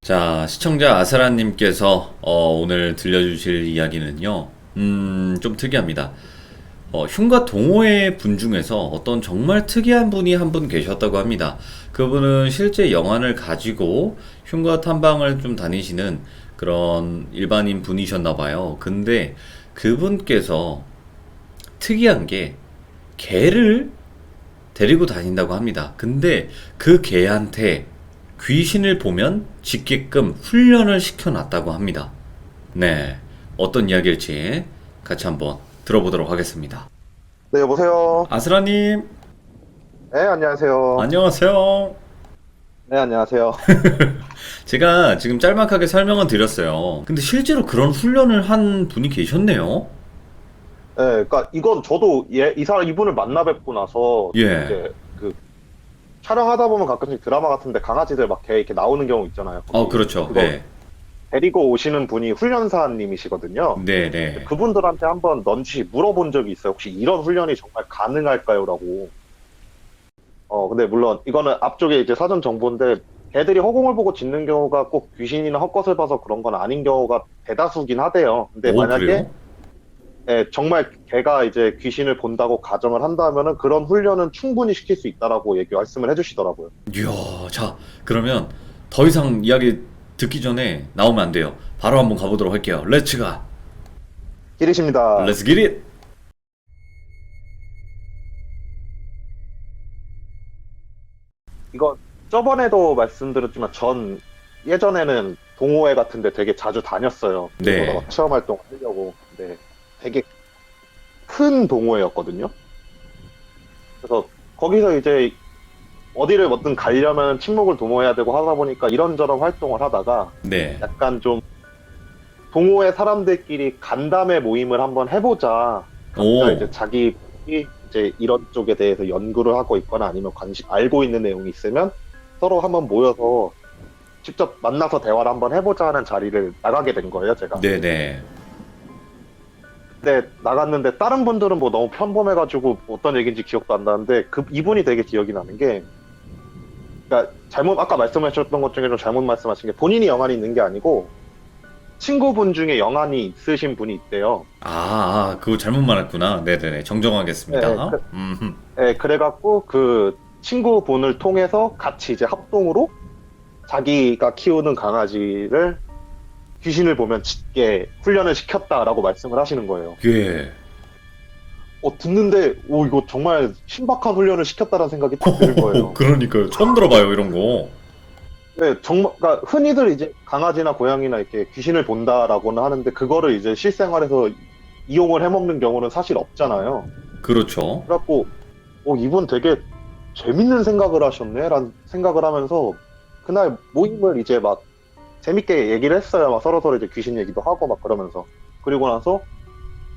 자, 시청자 아스라님께서 오늘 들려주실 이야기는요, 좀 특이합니다. 흉가 동호회 분 중에서 어떤 정말 특이한 분이 한 분 계셨다고 합니다. 그분은 실제 영안을 가지고 흉가 탐방을 좀 다니시는 그런 일반인 분이셨나 봐요. 근데 그분께서 특이한 게 개를 데리고 다닌다고 합니다. 근데 그 개한테 귀신을 보면 짖게끔 훈련을 시켜놨다고 합니다. 네, 어떤 이야기일지 같이 한번 들어보도록 하겠습니다. 네, 여보세요. 아스라님, 네, 안녕하세요. 안녕하세요. 네, 안녕하세요. 제가 지금 짤막하게 설명은 드렸어요. 근데 실제로 그런 훈련을 한 분이 계셨네요. 네, 그러니까 이건 저도 이 사람 이분을 만나 뵙고 나서 예. 이제 그 촬영하다 보면 가끔씩 드라마 같은데 강아지들 막 개 이렇게 나오는 경우 있잖아요. 거기 그렇죠. 그거 예. 데리고 오시는 분이 훈련사님이시거든요. 네네. 그분들한테 한번 넌지 물어본 적이 있어요. 혹시 이런 훈련이 정말 가능할까요?라고. 근데 물론 이거는 앞쪽에 이제 사전 정보인데 개들이 허공을 보고 짖는 경우가 꼭 귀신이나 헛것을 봐서 그런 건 아닌 경우가 대다수긴 하대요. 근데 오, 만약에 그래요? 정말 걔가 이제 귀신을 본다고 가정을 한다면은 그런 훈련은 충분히 시킬 수 있다라고 말씀을 해주시더라고요. 이야, 자, 그러면 더 이상 이야기 듣기 전에 나오면 안 돼요. 바로 한번 가보도록 할게요. 렛츠 가! 기리십니다. 렛츠 기릿! 이거 저번에도 말씀드렸지만 예전에는 동호회 같은데 되게 자주 다녔어요. 일본어 네. 막 체험 활동 하려고. 근데 되게 큰 동호회였거든요. 그래서 거기서 이제 어디를 뭐든 가려면 친목을 도모해야 되고 하다 보니까 이런저런 활동을 하다가 네. 약간 좀 동호회 사람들끼리 간담회 모임을 한번 해보자. 각자 오, 이제 자기 이제 이런 쪽에 대해서 연구를 하고 있거나 아니면 알고 있는 내용이 있으면 서로 한번 모여서 직접 만나서 대화를 한번 해보자 하는 자리를 나가게 된 거예요, 제가. 네네. 근데 나갔는데 다른 분들은 뭐 너무 평범해가지고 어떤 얘기인지 기억도 안 나는데 이분이 되게 기억이 나는 게, 그러니까 아까 말씀하셨던 것 중에 좀 잘못 말씀하신 게 본인이 영안이 있는 게 아니고 친구분 중에 영안이 있으신 분이 있대요. 그거 잘못 말했구나. 네네네. 네, 정정하겠습니다. 네, 그래갖고 그 친구분을 통해서 같이 이제 합동으로 자기가 키우는 강아지를 귀신을 보면 짖게 훈련을 시켰다라고 말씀을 하시는 거예요. 예. 듣는데, 이거 정말 신박한 훈련을 시켰다라는 생각이 딱 드는 거예요. 그러니까요. 처음 들어봐요, 이런 거. 네, 정말, 그러니까 흔히들 이제 강아지나 고양이나 이렇게 귀신을 본다라고는 하는데, 그거를 이제 실생활에서 이용을 해먹는 경우는 사실 없잖아요. 그렇죠. 그래갖고, 이분 되게 재밌는 생각을 하셨네? 라는 생각을 하면서, 그날 모임을 이제 막 재밌게 얘기를 했어요. 막 서로서로 이제 귀신 얘기도 하고 막 그러면서. 그리고 나서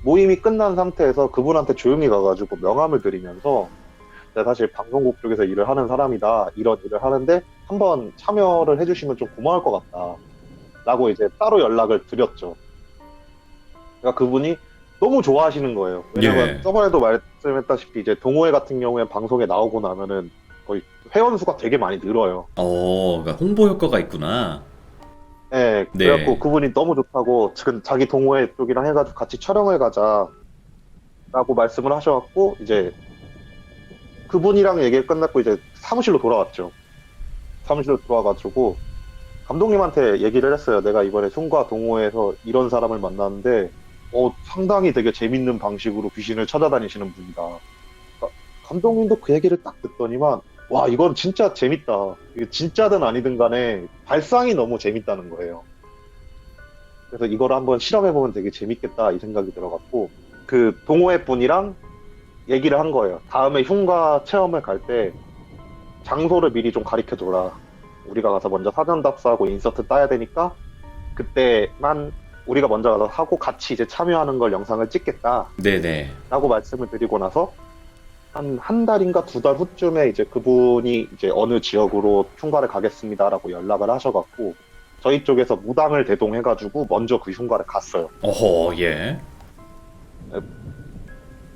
모임이 끝난 상태에서 그분한테 조용히 가가지고 명함을 드리면서, 내가 사실 방송국 쪽에서 일을 하는 사람이다. 이런 일을 하는데 한번 참여를 해주시면 좀 고마울 것 같다. 라고 이제 따로 연락을 드렸죠. 그러니까 그분이 너무 좋아하시는 거예요. 왜냐면 예. 저번에도 말씀했다시피 이제 동호회 같은 경우에 방송에 나오고 나면은 거의 회원 수가 되게 많이 늘어요. 그러니까 홍보 효과가 있구나. 네, 그래갖고 네. 그분이 너무 좋다고 지금 자기 동호회 쪽이랑 해가지고 같이 촬영을 가자라고 말씀을 하셔갖고 이제 그분이랑 얘기 끝났고 이제 사무실로 돌아왔죠. 사무실로 들어와가지고 감독님한테 얘기를 했어요. 내가 이번에 흉가 동호회에서 이런 사람을 만났는데 상당히 되게 재밌는 방식으로 귀신을 찾아다니시는 분이다. 그러니까 감독님도 그 얘기를 딱 듣더니만 와, 이건 진짜 재밌다. 이게 진짜든 아니든 간에 발상이 너무 재밌다는 거예요. 그래서 이걸 한번 실험해보면 되게 재밌겠다 이 생각이 들어갔고, 그 동호회 분이랑 얘기를 한 거예요. 다음에 흉가 체험을 갈 때 장소를 미리 좀 가르쳐 줘라. 우리가 가서 먼저 사전 답사하고 인서트 따야 되니까 그때만 우리가 먼저 가서 하고 같이 이제 참여하는 걸 영상을 찍겠다 네네. 라고 말씀을 드리고 나서 한 달인가 두 달 후쯤에 이제 그분이 이제 어느 지역으로 흉가를 가겠습니다라고 연락을 하셔갖고 저희 쪽에서 무당을 대동해가지고 먼저 그 흉가를 갔어요. 어허, 예.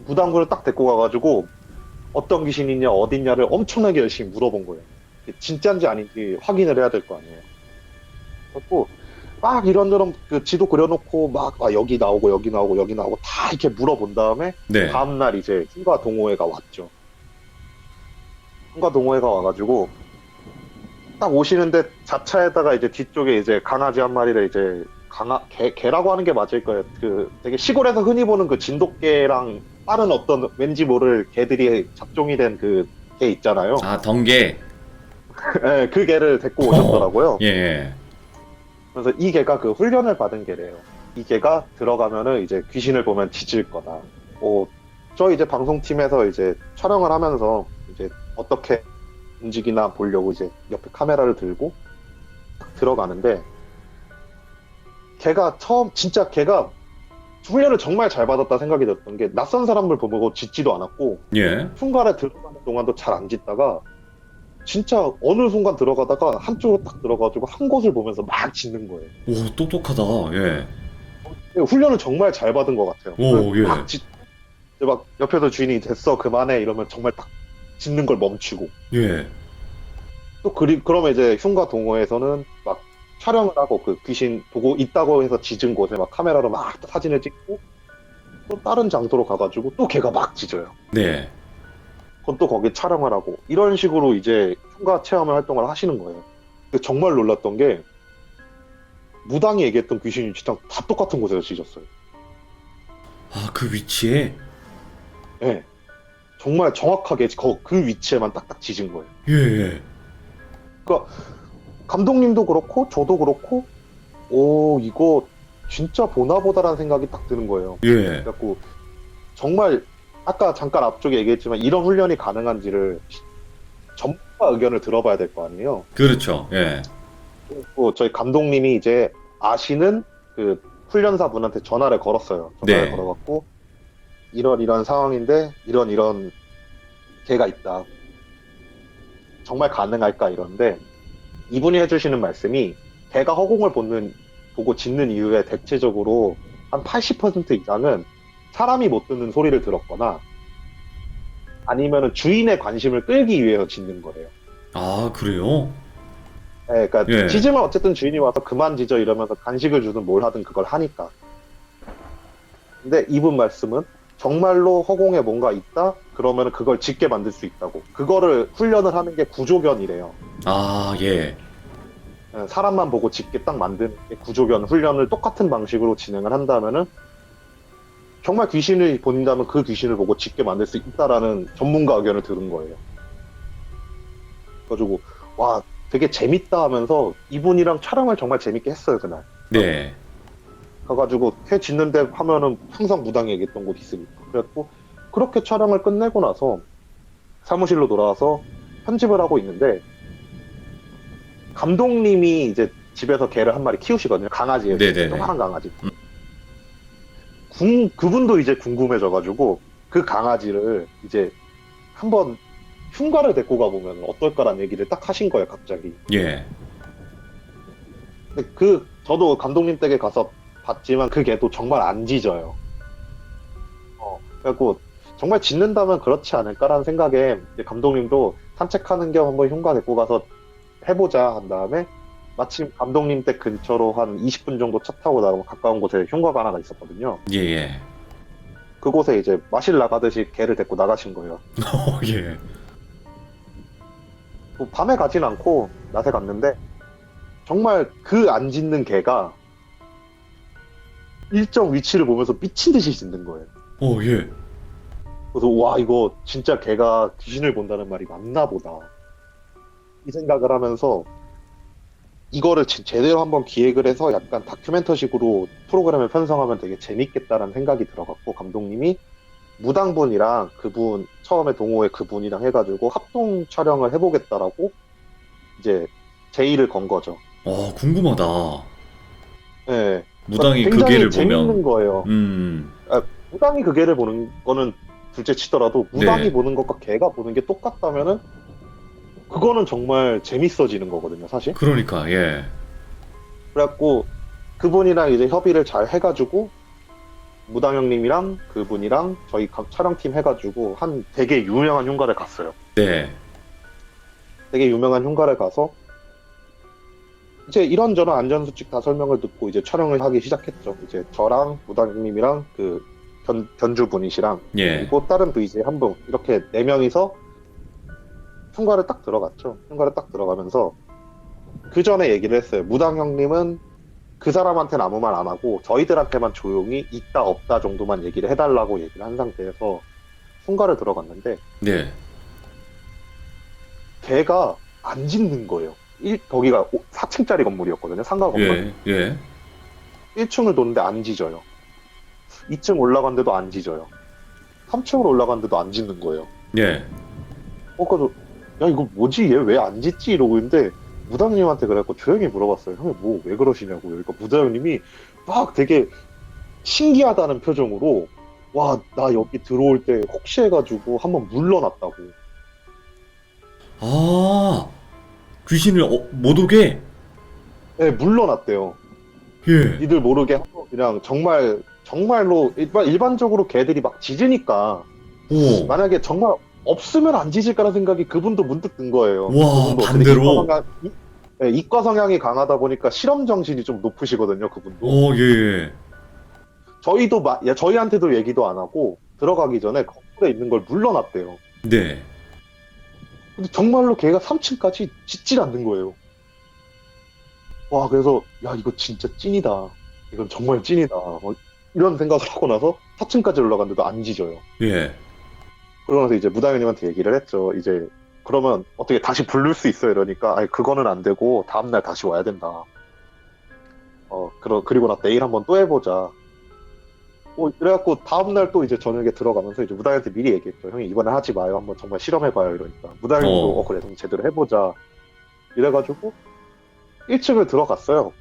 무당분을 딱 데리고 가가지고 어떤 귀신이냐 어딨냐를 엄청나게 열심히 물어본 거예요. 이게 진짜인지 아닌지 확인을 해야 될 거 아니에요. 그래갖고 막 이런저런 그 지도 그려놓고 막 여기 나오고 여기 나오고 여기 나오고 다 이렇게 물어본 다음에 네. 다음날 이제 흉가 동호회가 왔죠. 흉가 동호회가 와가지고 딱 오시는데 자차에다가 이제 뒤쪽에 이제 강아지 한 마리를 이제 개라고 하는 게 맞을 거예요. 그 되게 시골에서 흔히 보는 그 진돗개랑 다른 어떤 왠지 모를 개들이 잡종이 된 그 개 있잖아요. 아, 덩개. 네, 그 개를 데리고 오셨더라고요. 예. 그래서 이 개가 그 훈련을 받은 개래요. 이 개가 들어가면은 이제 귀신을 보면 짖을 거다. 저 이제 방송팀에서 이제 촬영을 하면서 이제 어떻게 움직이나 보려고 이제 옆에 카메라를 들고 들어가는데 걔가 진짜 걔가 훈련을 정말 잘 받았다 생각이 들었던 게 낯선 사람을 보고 짖지도 않았고 예. 흉가에 들어가는 동안도 잘 안 짖다가 진짜 어느 순간 들어가다가 한쪽으로 딱 들어가가지고 한 곳을 보면서 막 짖는 거예요. 오, 똑똑하다. 예. 훈련을 정말 잘 받은 것 같아요. 오, 예. 막 옆에서 주인이 됐어 그만해 이러면 정말 딱 짖는 걸 멈추고 예. 또 그러면 이제 흉가 동호회에서는 막 촬영을 하고 그 귀신 보고 있다고 해서 짖은 곳에 막 카메라로 막 사진을 찍고 또 다른 장소로 가가지고 또 걔가 막 짖어요. 네. 그건 또 거기 촬영을 하고 이런 식으로 이제 흉가 체험을 활동을 하시는 거예요. 근데 정말 놀랐던 게 무당이 얘기했던 귀신 위치랑 다 똑같은 곳에서 짖었어요. 아, 그 위치에? 네. 정말 정확하게 그 위치에만 딱딱 짖은 거예요. 예, 예. 그러니까 감독님도 그렇고 저도 그렇고 이거 진짜 보나보다라는 생각이 딱 드는 거예요. 예. 그래갖고 정말 아까 잠깐 앞쪽에 얘기했지만 이런 훈련이 가능한지를 전문가 의견을 들어봐야 될 거 아니에요. 그렇죠. 예. 그리고 저희 감독님이 이제 아시는 그 훈련사 분한테 전화를 걸었어요. 전화를 네. 걸어갖고 이런 상황인데 이런 개가 있다. 정말 가능할까 이런데 이분이 해주시는 말씀이 개가 허공을 보고 짖는 이유에 대체적으로 한 80% 이상은 사람이 못 듣는 소리를 들었거나 아니면 주인의 관심을 끌기 위해서 짖는 거래요. 아, 그래요? 네, 그러니까 예. 짖으면 어쨌든 주인이 와서 그만 짖어 이러면서 간식을 주든 뭘 하든 그걸 하니까. 근데 이분 말씀은 정말로 허공에 뭔가 있다? 그러면 그걸 짖게 만들 수 있다고. 그거를 훈련을 하는 게 구조견이래요. 아, 예. 사람만 보고 짖게 딱 만드는 게 구조견 훈련을 똑같은 방식으로 진행을 한다면은 정말 귀신을 본다면 그 귀신을 보고 짖게 만들 수 있다라는 전문가 의견을 들은 거예요. 그래가지고 와 되게 재밌다 하면서 이분이랑 촬영을 정말 재밌게 했어요 그날. 네. 가가지고 개 짖는데 하면은 항상 무당이 얘기했던 곳 있으니까. 그래갖고 그렇게 촬영을 끝내고 나서 사무실로 돌아와서 편집을 하고 있는데 감독님이 이제 집에서 개를 한 마리 키우시거든요. 강아지예요. 네네네. 조그만 강아지. 그분도 이제 궁금해져가지고 그 강아지를 이제 한번 흉가를 데리고 가보면 어떨까라는 얘기를 딱 하신 거예요, 갑자기. 예. 근데 저도 감독님 댁에 가서 봤지만 그 개도 정말 안 짖어요. 그래갖고 정말 짖는다면 그렇지 않을까라는 생각에 이제 감독님도 산책하는 겸 한번 흉가 데리고 가서 해보자 한 다음에 마침 감독님 댁 근처로 한 20분 정도 차 타고 나가면 가까운 곳에 흉가가 하나 있었거든요. 예, 예. 그곳에 이제 마실 나가듯이 개를 데리고 나가신 거예요. 예. 뭐 밤에 가진 않고 낮에 갔는데 정말 그 안 짖는 개가 일정 위치를 보면서 미친 듯이 짖는 거예요. 예. 그래서 와 이거 진짜 개가 귀신을 본다는 말이 맞나 보다 이 생각을 하면서 이거를 제대로 한번 기획을 해서 약간 다큐멘터식으로 프로그램을 편성하면 되게 재밌겠다라는 생각이 들어갔고 감독님이 무당분이랑 그분 처음에 동호회 그분이랑 해가지고 합동 촬영을 해보겠다라고 이제 제의를 건 거죠. 궁금하다. 네. 무당이 그 굉장히 개를 재밌는 보면. 거예요. 무당이 그 개를 보는 거는 둘째 치더라도 무당이 네. 보는 것과 개가 보는 게 똑같다면은 그거는 정말 재밌어지는 거거든요, 사실. 그러니까, 예. 그래갖고 그분이랑 이제 협의를 잘 해가지고 무당 형님이랑 그분이랑 저희 촬영팀 해가지고 한 되게 유명한 흉가를 갔어요. 네. 되게 유명한 흉가를 가서 이제 이런저런 안전수칙 다 설명을 듣고 이제 촬영을 하기 시작했죠. 이제 저랑 무당님이랑 그 견주분이시랑 예. 그리고 다른 VJ 한 분 이렇게 네 명이서 휴가를 딱 들어갔죠. 휴가를 딱 들어가면서 그 전에 얘기를 했어요. 무당 형님은 그 사람한테는 아무 말 안 하고 저희들한테만 조용히 있다 없다 정도만 얘기를 해달라고 얘기를 한 상태에서 휴가를 들어갔는데 네. 걔가 안 짖는 거예요. 거기가 4층짜리 건물이었거든요. 상가 건물. 예. 예. 1층을 도는데 안 짖어요. 2층 올라갔는데도 안 짖어요. 3층으로 올라갔는데도 안 짖는 거예요. 예. 그래서 야 이거 뭐지? 얘 왜 안 짖지? 이러고 있는데 무당님한테 그래갖고 조용히 물어봤어요. 형님 뭐 왜 그러시냐고요. 그러니까 무당님이 막 되게 신기하다는 표정으로 와 나 여기 들어올 때 혹시 해가지고 한번 물러났다고. 아, 귀신을 못 오게? 네, 물러났대요. 예. 니들 모르게 하고 그냥 정말로 일반적으로 걔들이 막 짖으니까 오. 만약에 정말 없으면 안 짖을까라는 생각이 그분도 문득 든 거예요. 와, 그분도 반대로? 이과 성향이 강하다 보니까 실험 정신이 좀 높으시거든요. 그분도. 예. 저희한테도 얘기도 안 하고 들어가기 전에 건물에 있는 걸 물러났대요. 네. 근데 정말로 걔가 3층까지 짖질 않는 거예요. 와, 그래서 야 이거 진짜 찐이다. 이건 정말 찐이다. 이런 생각을 하고 나서 4층까지 올라갔는데도 안 짖어요. 예. 그러고 나서 이제 무당님한테 얘기를 했죠. 이제 그러면 어떻게 다시 부를 수 있어요? 이러니까 아니 그거는 안 되고 다음날 다시 와야 된다. 그리고 나 내일 한번 또 해보자. 그래갖고 다음날 또 이제 저녁에 들어가면서 이제 무당한테 미리 얘기했죠. 형이 이번에 하지 마요. 한번 정말 실험해봐요. 이러니까 무당님도 그래 그럼 제대로 해보자. 이래가지고 1층을 들어갔어요.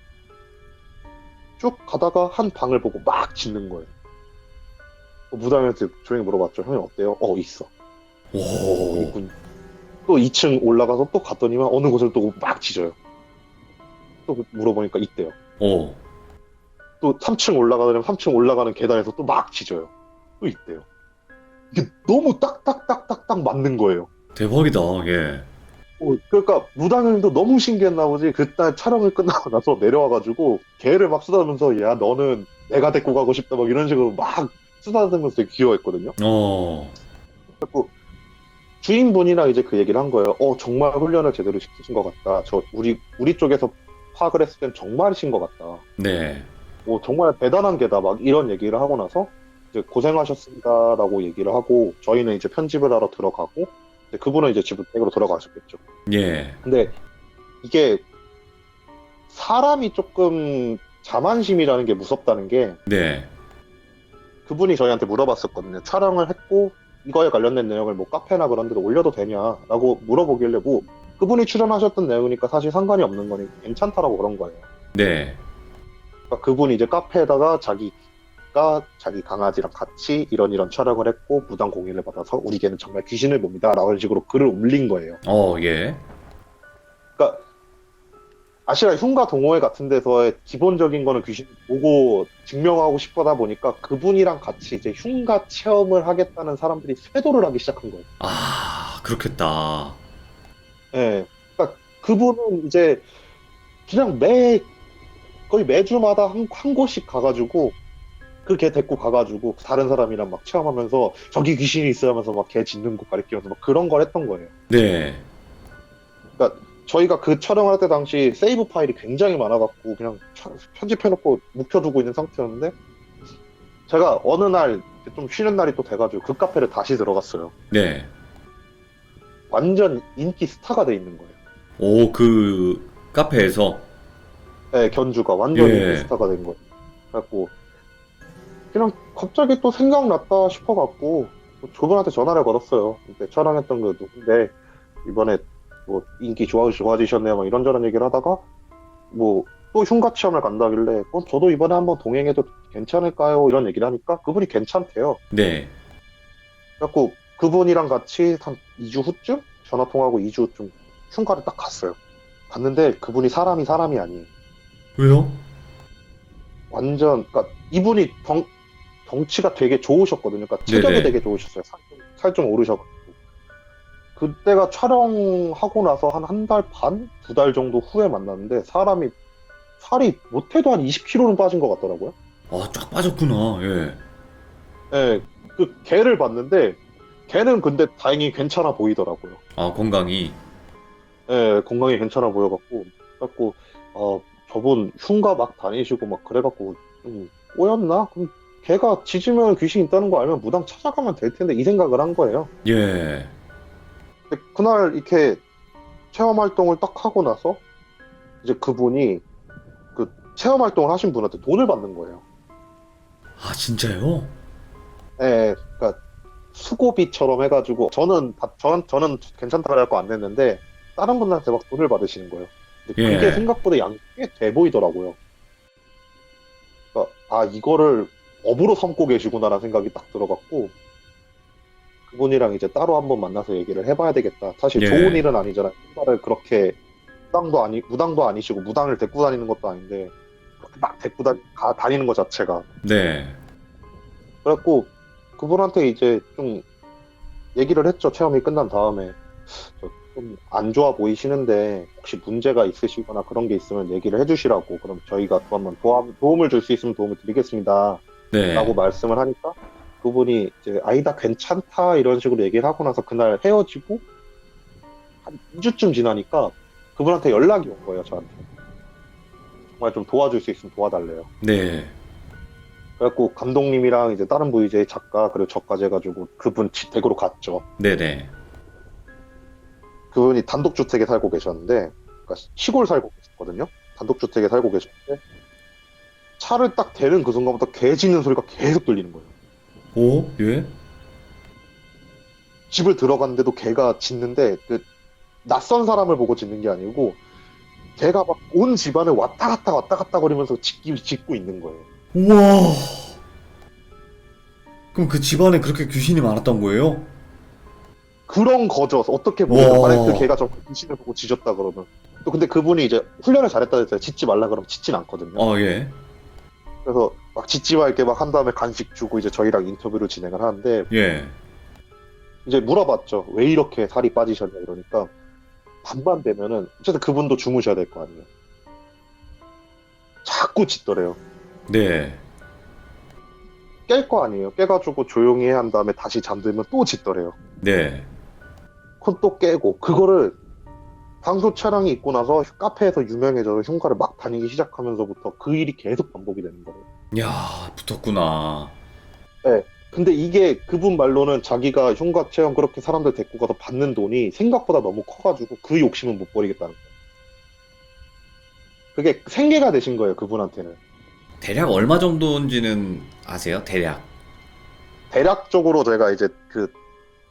쭉 가다가 한 방을 보고 막 짖는 거예요. 무당한테 조용히 물어봤죠. 형이 어때요? 있어. 오. 있군. 또 2층 올라가서 또 갔더니만 어느 곳을 또 막 짖어요. 또 물어보니까 있대요. 오. 또 3층 올라가더니 3층 올라가는 계단에서 또 막 짖어요. 또 있대요. 이게 너무 딱딱딱딱딱 맞는 거예요. 대박이다. 예. 그러니까 무당님도 너무 신기했나 보지. 그날 촬영을 끝나고 나서 내려와가지고 개를 막 쓰다듬으면서 야 너는 내가 데리고 가고 싶다 막 이런 식으로 막 쓰다듬으면서 되게 귀여워했거든요. 그래서 주인분이랑 이제 그 얘기를 한 거예요. 정말 훈련을 제대로 시키신 것 같다. 우리 쪽에서 파악을 했을 땐 정말이신 것 같다. 네. 정말 대단한 게다. 막 이런 얘기를 하고 나서 이제 고생하셨습니다라고 얘기를 하고 저희는 이제 편집을 하러 들어가고 이제 그분은 이제 집으로 댁으로 돌아가셨겠죠. 예. 근데 이게 사람이 조금 자만심이라는 게 무섭다는 게 네. 그분이 저희한테 물어봤었거든요. 촬영을 했고 이거에 관련된 내용을 뭐 카페나 그런 데도 올려도 되냐라고 물어보길래 뭐 그분이 출연하셨던 내용이니까 사실 상관이 없는 거니 괜찮다라고 그런 거예요. 네. 그러니까 그분이 이제 카페에다가 자기가 자기 강아지랑 같이 이런 촬영을 했고 무당 공연을 받아서 우리 개는 정말 귀신을 봅니다 라는 식으로 글을 올린 거예요. 예. 그러니까 아시아 흉가 동호회 같은 데서의 기본적인 거는 귀신 보고 증명하고 싶어다 보니까 그분이랑 같이 이제 흉가 체험을 하겠다는 사람들이 쇄도를 하기 시작한 거예요. 아, 그렇겠다. 예. 그러니까 그분은 이제 그냥 거의 매주마다 한 곳씩 가가지고 그 개 데리고 가가지고 다른 사람이랑 막 체험하면서 저기 귀신이 있어요 하면서 막 개 짖는 거 가리키면서 막 그런 걸 했던 거예요. 네. 그러니까 저희가 그 촬영할 때 당시 세이브 파일이 굉장히 많아갖고 그냥 편집해놓고 묵혀두고 있는 상태였는데 제가 어느 날 좀 쉬는 날이 또 돼가지고 그 카페를 다시 들어갔어요. 네. 완전 인기 스타가 돼 있는 거예요. 오, 그 카페에서. 네, 견주가 완전 예. 인기 스타가 된 거예요. 그래갖고 그냥 갑자기 또 생각났다 싶어갖고 저분한테 전화를 걸었어요. 그때 촬영했던 그 누군데 이번에 뭐 인기 좋아지셨네요 막 이런저런 얘기를 하다가 뭐 또 흉가 체험을 간다길래 저도 이번에 한번 동행해도 괜찮을까요? 이런 얘기를 하니까 그분이 괜찮대요. 네. 그래갖고 그분이랑 같이 한 2주 후쯤 전화 통화하고 2주쯤 흉가를 딱 갔어요. 갔는데 그분이 사람이 아니에요. 왜요? 완전 그러니까 이분이 덩치가 되게 좋으셨거든요. 그러니까 체격이 네네. 되게 좋으셨어요. 살 좀 오르셔가지고 그때가 촬영하고 나서 한 달 반? 2달 정도 후에 만났는데 사람이 살이 못해도 한 20kg는 빠진 것 같더라고요. 아, 쫙 빠졌구나. 예. 예, 그 개를 봤는데 개는 근데 다행히 괜찮아 보이더라고요. 아, 건강이. 예, 건강이 괜찮아 보여갖고 그래갖고 저분 흉가 막 다니시고 막 그래갖고 좀 꼬였나? 그럼 개가 짖으면 귀신 있다는 거 알면 무당 찾아가면 될 텐데 이 생각을 한 거예요. 예. 근데 그날 이렇게 체험 활동을 딱 하고 나서 이제 그분이 그 체험 활동을 하신 분한테 돈을 받는 거예요. 아, 진짜요? 예, 그러니까 수고비처럼 해가지고 저는 괜찮다 그래갖고 안 냈는데 다른 분한테 막 돈을 받으시는 거예요. 근데 그게 예. 생각보다 양이 꽤 돼 보이더라고요. 그러니까 이거를 업으로 삼고 계시구나라는 생각이 딱 들어갔고 그분이랑 이제 따로 한번 만나서 얘기를 해봐야 되겠다. 사실 예. 좋은 일은 아니잖아요. 신발을 그렇게 무당도 아니시고 무당을 데리고 다니는 것도 아닌데 그렇게 막 데리고 다니는 것 자체가. 네. 그래갖고 그분한테 이제 좀 얘기를 했죠. 체험이 끝난 다음에 좀 안 좋아 보이시는데 혹시 문제가 있으시거나 그런 게 있으면 얘기를 해주시라고. 그럼 저희가 또 한번 도움을 줄 수 있으면 도움을 드리겠습니다. 네. 라고 말씀을 하니까 그분이 이제 아니다 괜찮다 이런 식으로 얘기를 하고 나서 그날 헤어지고 한 2주쯤 지나니까 그분한테 연락이 온 거예요. 저한테. 정말 좀 도와줄 수 있으면 도와달래요. 네. 그래갖고 감독님이랑 이제 다른 VJ 작가 그리고 저까지 해가지고 그분 댁으로 갔죠. 네네. 그분이 단독주택에 살고 계셨는데, 그러니까 시골 살고 계셨거든요. 단독주택에 살고 계셨는데 차를 딱 대는 그 순간부터 개 짖는 소리가 계속 들리는 거예요. 오? 예? 집을 들어갔는데도 개가 짖는데 그 낯선 사람을 보고 짖는 게 아니고 개가 막 온 집안을 왔다 갔다 거리면서 짖고 있는 거예요. 우와. 그럼 그 집안에 그렇게 귀신이 많았던 거예요? 그런 거죠. 어떻게 보면 와. 만약 그 개가 저 귀신을 보고 짖었다 그러면 또 근데 그분이 이제 훈련을 잘했다 했어요. 짖지 말라 그러면 짖진 않거든요. 아, 예. 그래서 막 짖지 말게 막 한 다음에 간식 주고 이제 저희랑 인터뷰를 진행을 하는데 예. 이제 물어봤죠. 왜 이렇게 살이 빠지셨냐 이러니까 밤만 되면은 어쨌든 그분도 주무셔야 될 거 아니에요. 자꾸 짖더래요. 네. 깰 거 아니에요. 깨가지고 조용히 해야 한 다음에 다시 잠들면 또 짖더래요. 네. 그건 또 깨고 그거를 방송 촬영이 있고 나서 카페에서 유명해져서 흉가를 막 다니기 시작하면서부터 그 일이 계속 반복이 되는 거예요. 야, 붙었구나. 네. 근데 이게 그분 말로는 자기가 흉가 체험 그렇게 사람들 데리고 가서 받는 돈이 생각보다 너무 커가지고 그 욕심은 못 버리겠다는 거예요. 그게 생계가 되신 거예요, 그분한테는. 대략 얼마 정도인지는 아세요? 대략. 대략적으로 제가 이제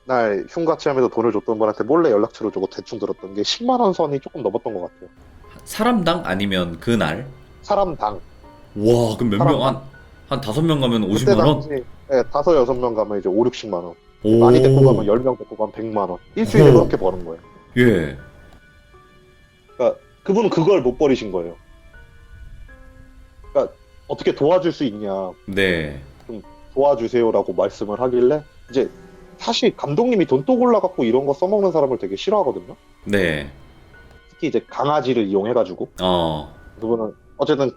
그날 흉가 체험에서 돈을 줬던 분한테 몰래 연락처를 주고 대충 들었던 게 10만 원 선이 조금 넘었던 것 같아요. 사람당 아니면 그날? 사람당. 와, 그럼 몇 명? 사람당. 한 5명 가면 그때 50만 원? 당시 네, 5-6명 가면 이제 5-60만 원. 오. 많이 데리고 가면 10명 데리고 가면 100만 원. 일주일에 오. 그렇게 버는 거예요. 예. 그러니까 그분은 그걸 못 버리신 거예요. 그러니까 어떻게 도와줄 수 있냐, 네. 도와주세요라고 말씀을 하길래 이제 사실 감독님이 돈독 올라갖고 이런 거 써먹는 사람을 되게 싫어하거든요. 네. 특히 이제 강아지를 이용해가지고 어. 그분은 어쨌든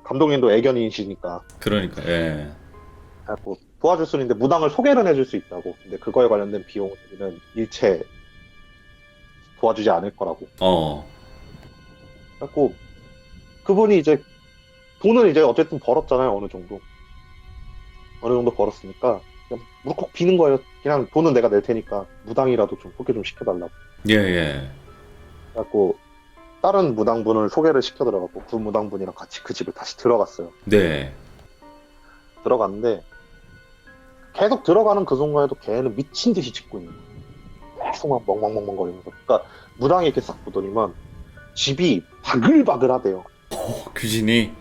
감독님도 애견인이시니까 그러니까, 예. 뭐 도와줄 수 있는데 무당을 소개를 해줄 수 있다고. 근데 그거에 관련된 비용은 일체 도와주지 않을 거라고. 어. 그래갖고 그분이 이제 돈을 이제 어쨌든 벌었잖아요. 어느 정도 벌었으니까 그냥 무릎 비는 거예요. 그냥 돈은 내가 낼 테니까 무당이라도 좀 소개 좀 시켜달라고. 예, 예. 그래갖고 다른 무당분을 소개를 시켜드려갖고 그 무당분이랑 같이 그 집을 다시 들어갔어요. 네. 들어갔는데 계속 들어가는 그 순간에도 걔는 미친 듯이 짖고 있는 거예요. 계속 막 멍멍멍멍 거리면서. 그러니까 무당이 이렇게 싹 보더니만 집이 바글바글하대요. 귀신이?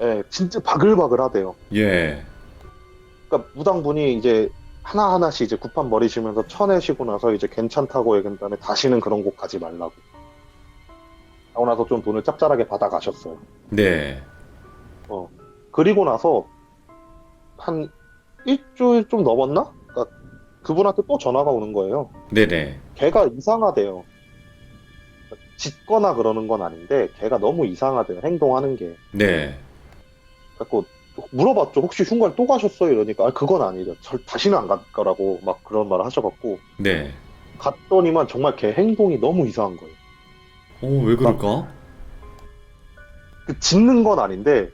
예, 진짜 바글바글하대요. 예. 그러니까 무당분이 이제 하나하나씩 이제 구판 버리시면서 쳐내시고 나서 이제 괜찮다고 얘기한 다음에 다시는 그런 곳 가지 말라고. 하고 나서 좀 돈을 짭짤하게 받아가셨어요. 네. 그리고 나서 한 일주일 좀 넘었나? 그러니까 그분한테 또 전화가 오는 거예요. 네네. 걔가 이상하대요. 짖거나 그러는 건 아닌데 걔가 너무 이상하대요. 행동하는 게. 네. 그래서 물어봤죠. 혹시 흉가를 또 가셨어요? 이러니까 그건 아니죠. 다시는 안 갈 거라고 막 그런 말을 하셔갖고 네. 갔더니만 정말 걔 행동이 너무 이상한 거예요. 왜 그럴까? 짖는 건 아닌데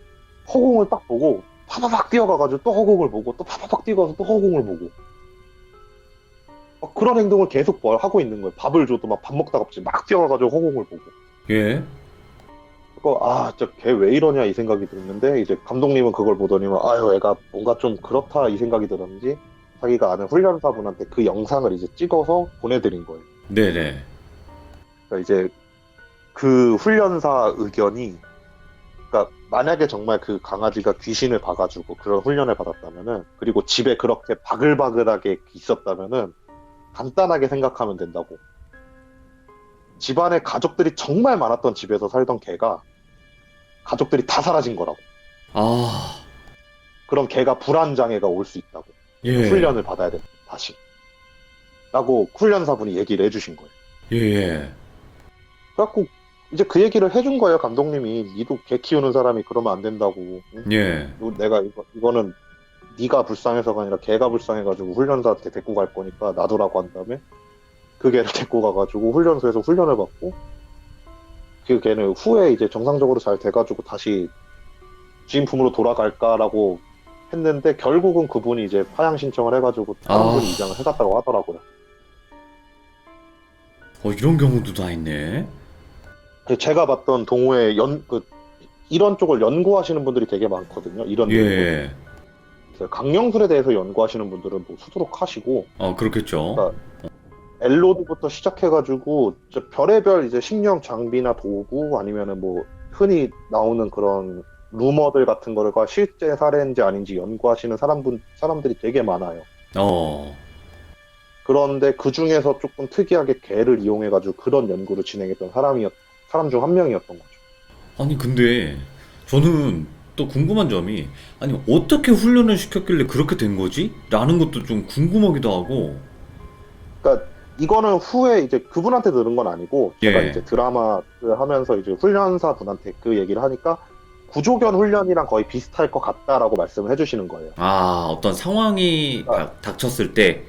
허공을 딱 보고 파바박 뛰어가가지고 또 허공을 보고 또 파바박 뛰어가서 또 허공을 보고 막 그런 행동을 계속 하고 있는 거예요. 밥을 줘도 막 밥 먹다가 갑자기 막 뛰어가가지고 허공을 보고. 예. 진짜 걔 왜 이러냐 이 생각이 들었는데 이제 감독님은 그걸 보더니만 아유 애가 뭔가 좀 그렇다 이 생각이 들었는지 자기가 아는 훈련사분한테 그 영상을 이제 찍어서 보내드린 거예요. 네네. 그러니까 이제 그 훈련사 의견이 그러니까 만약에 정말 그 강아지가 귀신을 봐가지고 그런 훈련을 받았다면은 그리고 집에 그렇게 바글바글하게 있었다면은 간단하게 생각하면 된다고. 집안에 가족들이 정말 많았던 집에서 살던 개가 가족들이 다 사라진 거라고. 아, 그럼 걔가 불안장애가 올 수 있다고. 예. 훈련을 받아야 된다. 다시. 라고 훈련사분이 얘기를 해주신 거예요. 예. 그래갖고 이제 그 얘기를 해준 거예요. 감독님이. 니도 개 키우는 사람이 그러면 안 된다고. 응? 예. 내가 이거는 네가 불쌍해서가 아니라 걔가 불쌍해가지고 훈련사한테 데리고 갈 거니까 놔두라고 한 다음에 그 개를 데리고 가가지고 훈련소에서 훈련을 받고 그 개는 후에 이제 정상적으로 잘 돼가지고 다시 주인 품으로 돌아갈까라고 했는데 결국은 그분이 이제 파양 신청을 해가지고 다른 분이 입양을 해갔다고 하더라고요. 이런 경우도 다 있네. 제가 봤던 동호회 이런 쪽을 연구하시는 분들이 되게 많거든요. 이런 예. 강령술에 대해서 연구하시는 분들은 뭐 수두룩 하시고 그렇겠죠. 그러니까 엘로드부터 시작해가지고 별의별 이제 식량 장비나 도구 아니면은 뭐 흔히 나오는 그런 루머들 같은 거가 실제 사례인지 아닌지 연구하시는 사람들이 되게 많아요. 그런데 그 중에서 조금 특이하게 개를 이용해가지고 그런 연구를 진행했던 사람 중 한 명이었던 거죠. 아니, 근데 저는 또 궁금한 점이, 아니, 어떻게 훈련을 시켰길래 그렇게 된 거지? 라는 것도 좀 궁금하기도 하고. 그러니까 이거는 후에 이제 그분한테 들은 건 아니고 제가 예. 이제 드라마를 하면서 이제 훈련사 분한테 그 얘기를 하니까 구조견 훈련이랑 거의 비슷할 것 같다라고 말씀을 해주시는 거예요. 어떤 상황이 닥쳤을 때.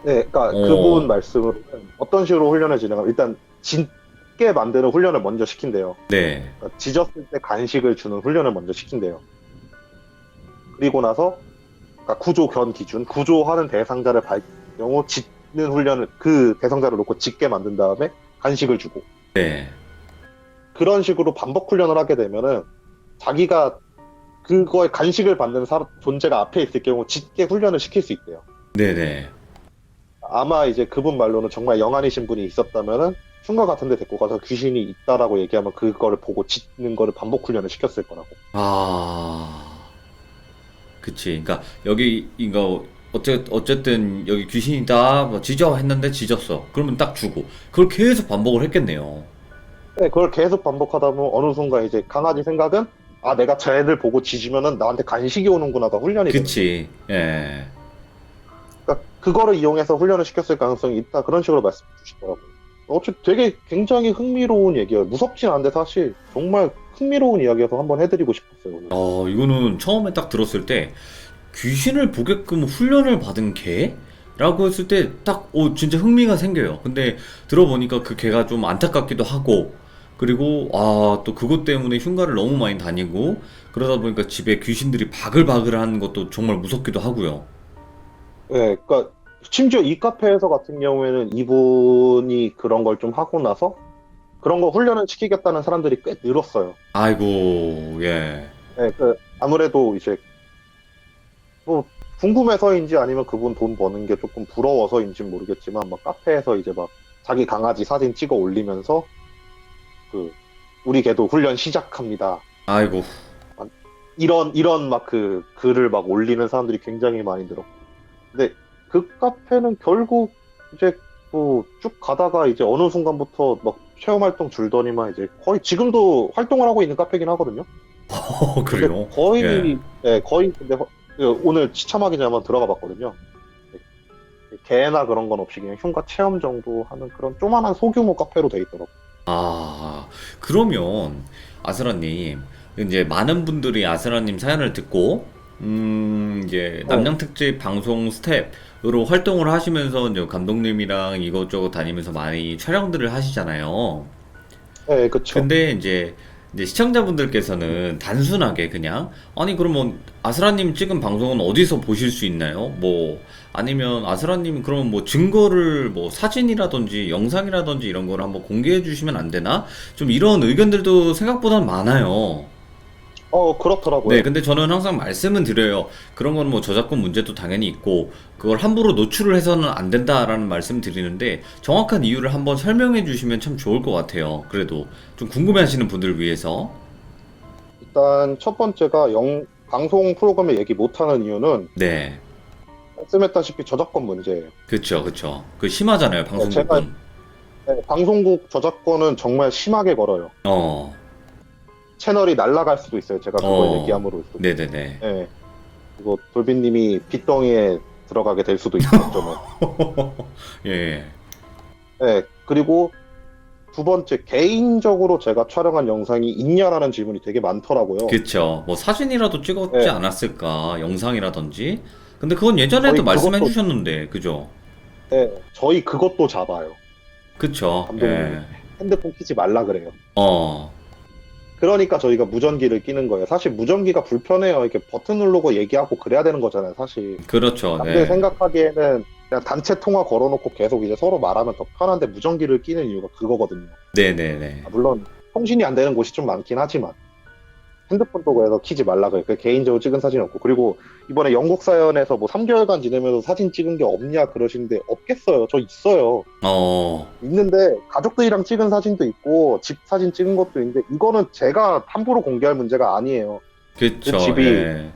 네, 그러니까 그분 말씀으로는 어떤 식으로 훈련을 진행하면 일단 짖게 만드는 훈련을 먼저 시킨대요. 네. 그러니까 짖었을 때 간식을 주는 훈련을 먼저 시킨대요. 그리고 나서 그러니까 구조견 기준, 구조하는 대상자를 경우 짖는 훈련을 그 대상자를 놓고 짖게 만든 다음에 간식을 주고. 네. 그런 식으로 반복 훈련을 하게 되면은 자기가 그거에 간식을 받는 존재가 앞에 있을 경우 짖게 훈련을 시킬 수 있대요. 네네. 아마 이제 그분 말로는 정말 영안이신 분이 있었다면은 흉가 같은 데 데리고 가서 귀신이 있다라고 얘기하면 그거를 보고 짖는 거를 반복 훈련을 시켰을 거라고. 그치. 그러니까 여기 이거 어쨌든 여기 귀신이다, 뭐 짖어 했는데 짖었어. 그러면 딱 주고 그걸 계속 반복을 했겠네요. 네, 그걸 계속 반복하다 보면 어느 순간 이제 강아지 생각은 내가 쟤를 보고 짖으면은 나한테 간식이 오는구나가 훈련이 되는 거예요. 그치. 예. 그러니까 그거를 이용해서 훈련을 시켰을 가능성이 있다 그런 식으로 말씀 주시더라고요. 되게 굉장히 흥미로운 얘기예요. 무섭진 않은데 사실 정말 흥미로운 이야기여서 한번 해드리고 싶었어요. 오늘. 이거는 처음에 딱 들었을 때 귀신을 보게끔 훈련을 받은 개? 라고 했을 때 딱 진짜 흥미가 생겨요. 근데 들어보니까 그 개가 좀 안타깝기도 하고, 그리고 또 그것 때문에 흉가를 너무 많이 다니고 그러다 보니까 집에 귀신들이 바글바글한 것도 정말 무섭기도 하고요. 네, 그러니까 심지어 이 카페에서 같은 경우에는 이분이 그런 걸 좀 하고 나서 그런 거 훈련을 시키겠다는 사람들이 꽤 늘었어요. 아이고, 예. 네, 아무래도 이제 뭐 궁금해서인지 아니면 그분 돈 버는 게 조금 부러워서인지 모르겠지만 막 카페에서 이제 막 자기 강아지 사진 찍어 올리면서 우리 개도 훈련 시작합니다. 아이고. 이런 막 글을 막 올리는 사람들이 굉장히 많이 늘었고. 근데 그 카페는 결국 이제 뭐 쭉 가다가 이제 어느 순간부터 막 체험 활동 줄더니만 이제 거의 지금도 활동을 하고 있는 카페긴 하거든요. 그래요? 거의, 네, 거의 근데 오늘 시참하기 전에 한번 들어가 봤거든요. 개나 그런 건 없이 그냥 흉가 체험 정도 하는 그런 조만한 소규모 카페로 돼 있더라고요. 아, 그러면 아스라님, 이제 많은 분들이 아스라님 사연을 듣고, 이제 네, 남양특집 방송 스텝으로 활동을 하시면서 이제 감독님이랑 이것저것 다니면서 많이 촬영들을 하시잖아요. 네, 그쵸. 근데 이제 시청자분들께서는 단순하게 그냥, 아니, 그러면 아스라님 찍은 방송은 어디서 보실 수 있나요? 뭐, 아니면 아스라님 그러면 뭐 증거를 뭐 사진이라든지 영상이라든지 이런 걸 한번 공개해 주시면 안 되나? 좀 이런 의견들도 생각보다 많아요. 네, 그렇더라고요. 근데 저는 항상 말씀은 드려요. 그런 건 뭐 저작권 문제도 당연히 있고, 그걸 함부로 노출을 해서는 안 된다라는 말씀 드리는데, 정확한 이유를 한번 설명해 주시면 참 좋을 것 같아요. 그래도 좀 궁금해 하시는 분들을 위해서. 일단 첫 번째가 방송 프로그램에 얘기 못하는 이유는 네. 말씀했다시피 저작권 문제예요. 그쵸, 그쵸. 그 심하잖아요, 네, 제가 방송국은. 방송국 저작권은 정말 심하게 걸어요. 어, 채널이 날아갈 수도 있어요. 제가 그걸 어, 얘기함으로써. 네네네. 네, 그리고 돌빈님이 빚덩이에 들어가게 될 수도 있고, 저는. 예, 네, 그리고 두 번째, 개인적으로 제가 촬영한 영상이 있냐라는 질문이 되게 많더라고요. 그쵸. 뭐 사진이라도 찍었지 네, 않았을까, 영상이라든지. 근데 그건 예전에도 저희 말씀해 그것도, 주셨는데, 그죠? 네, 저희 그것도 잡아요. 그쵸, 감독님이. 예. 핸드폰 키지 말라 그래요. 어, 그러니까 저희가 무전기를 끼는 거예요. 사실 무전기가 불편해요. 이렇게 버튼 누르고 얘기하고 그래야 되는 거잖아요, 사실. 그렇죠, 남들 네. 생각하기에는 그냥 단체 통화 걸어놓고 계속 이제 서로 말하면 더 편한데 무전기를 끼는 이유가 그거거든요. 네네네. 물론 통신이 안 되는 곳이 좀 많긴 하지만 핸드폰도 그래서 키지 말라 그래요. 그 개인적으로 찍은 사진이 없고. 그리고 이번에 영국 사연에서 뭐 3개월간 지내면서 사진 찍은 게 없냐 그러시는데 없겠어요. 저 있어요. 어, 있는데 가족들이랑 찍은 사진도 있고 집 사진 찍은 것도 있는데 이거는 제가 함부로 공개할 문제가 아니에요. 그 그쵸, 집이 예.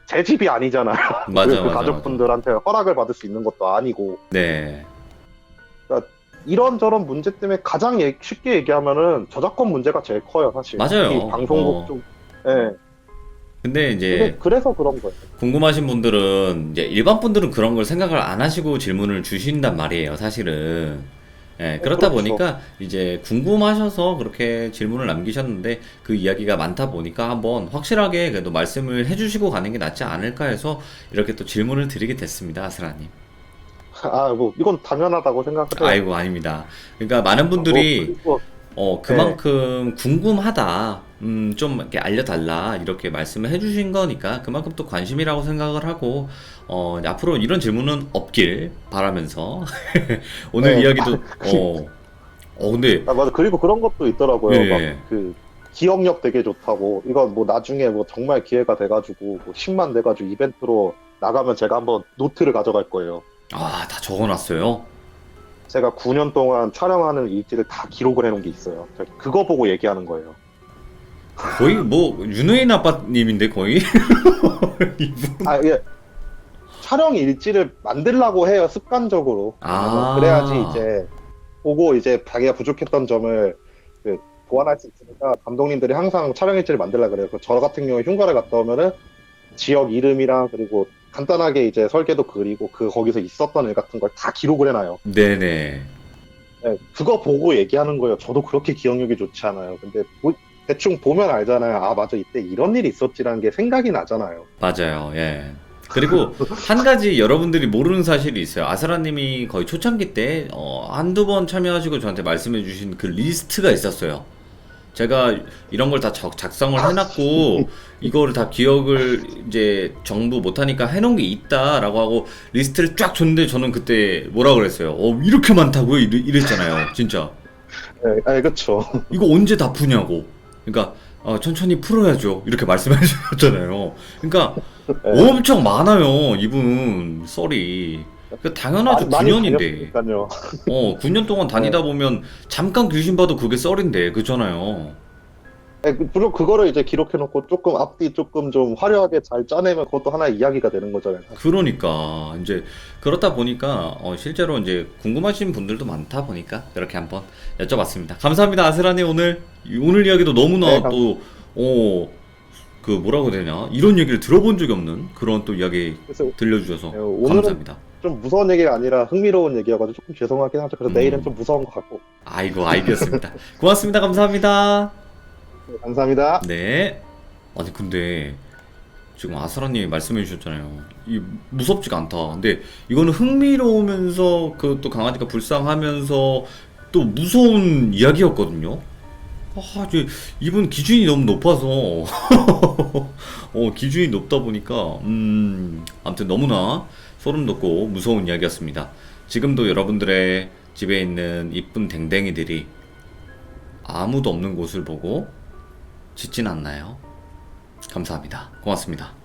제 집이 아니잖아요. 맞아, 그 맞아, 맞아. 가족분들한테 허락을 받을 수 있는 것도 아니고. 네. 그러니까 이런저런 문제 때문에 가장 쉽게 얘기하면은 저작권 문제가 제일 커요, 사실. 특히 맞아요. 방송국 쪽. 예. 근데 근데 이제 그래서 그런 거예요. 궁금하신 분들은, 이제 일반 분들은 그런 걸 생각을 안 하시고 질문을 주신단 말이에요, 사실은. 예, 그렇다 그렇죠. 보니까 이제 궁금하셔서 그렇게 질문을 남기셨는데 그 이야기가 많다 보니까 한번 확실하게 그래도 말씀을 해주시고 가는 게 낫지 않을까 해서 이렇게 또 질문을 드리게 됐습니다, 아스라님. 뭐 이건 당연하다고 생각을 해요. 아이고, 아닙니다. 그러니까 많은 뭐 분들이 그리고 예. 그만큼 궁금하다, 좀 이렇게 알려달라, 이렇게 말씀을 해주신 거니까 그만큼 또 관심이라고 생각을 하고, 이제 앞으로 이런 질문은 없길 바라면서, 오늘 예. 이야기도, 근데, 맞아. 그리고 그런 것도 있더라고요. 막 예. 그 기억력 되게 좋다고. 이거 뭐 나중에 뭐 정말 기회가 돼가지고 뭐 10만 돼가지고 이벤트로 나가면 제가 한번 노트를 가져갈 거예요. 아, 다 적어놨어요? 제가 9년 동안 촬영하는 일지를 다 기록을 해놓은 게 있어요. 그거 보고 얘기하는 거예요. 거의 뭐, 윤호인 아빠님인데, 거의? 이분. 예. 촬영 일지를 만들라고 해요, 습관적으로. 그래야지 아, 이제 보고 이제 자기가 부족했던 점을 그 보완할 수 있으니까 감독님들이 항상 촬영 일지를 만들라 그래요. 저 같은 경우에 흉가를 갔다 오면은 지역 이름이랑 그리고 간단하게 이제 설계도 그리고 거기서 있었던 일 같은 걸 다 기록을 해놔요. 네네. 네, 그거 보고 얘기하는 거예요. 저도 그렇게 기억력이 좋지 않아요. 근데 대충 보면 알잖아요. 아, 맞아. 이때 이런 일이 있었지라는 게 생각이 나잖아요. 맞아요, 예. 그리고 한 가지 여러분들이 모르는 사실이 있어요. 아스라님이 거의 초창기 때 한두 번 참여하시고 저한테 말씀해 주신 그 리스트가 있었어요. 제가 이런 걸 다 작성을 해놨고 이거를 다 기억을 이제 정부 못하니까 해놓은 게 있다라고 하고 리스트를 쫙 줬는데 저는 그때 뭐라 그랬어요. 이렇게 많다고요? 이랬잖아요. 진짜. 네, 그쵸. 이거 언제 다 푸냐고. 그러니까 천천히 풀어야죠. 이렇게 말씀해 주셨잖아요. 그러니까 네, 엄청 많아요. 이분 썰이. 그 당연하죠. 많이 9년인데. 다녔으니까요. 9년 동안 네. 다니다 보면 잠깐 귀신 봐도 그게 썰인데. 그렇잖아요. 네, 물론 그거를 이제 기록해놓고 조금 앞뒤 조금 좀 화려하게 잘 짜내면 그것도 하나의 이야기가 되는 거잖아요. 그러니까 이제 그렇다 보니까 실제로 이제 궁금하신 분들도 많다 보니까 이렇게 한번 여쭤봤습니다. 감사합니다, 아스라님. 오늘 이야기도 네, 너무나 그 뭐라고 해야 되냐, 이런 얘기를 들어본 적이 없는 그런 또 이야기 그래서 들려주셔서 오늘은 감사합니다. 좀 무서운 얘기가 아니라 흥미로운 얘기여가지고 조금 죄송하긴 하죠. 그래서 내일은 좀 무서운 것 같고. 아이고, 아이디어였습니다. 고맙습니다. 감사합니다. 네, 감사합니다. 네. 아니, 근데 지금 아스라님이 말씀해 주셨잖아요. 이 무섭지가 않다. 근데 이거는 흥미로우면서 그 또 강아지가 불쌍하면서 또 무서운 이야기였거든요. 이분 기준이 너무 높아서 기준이 높다 보니까 아무튼 너무나 소름 돋고 무서운 이야기였습니다. 지금도 여러분들의 집에 있는 이쁜 댕댕이들이 아무도 없는 곳을 보고 짖진 않나요? 감사합니다. 고맙습니다.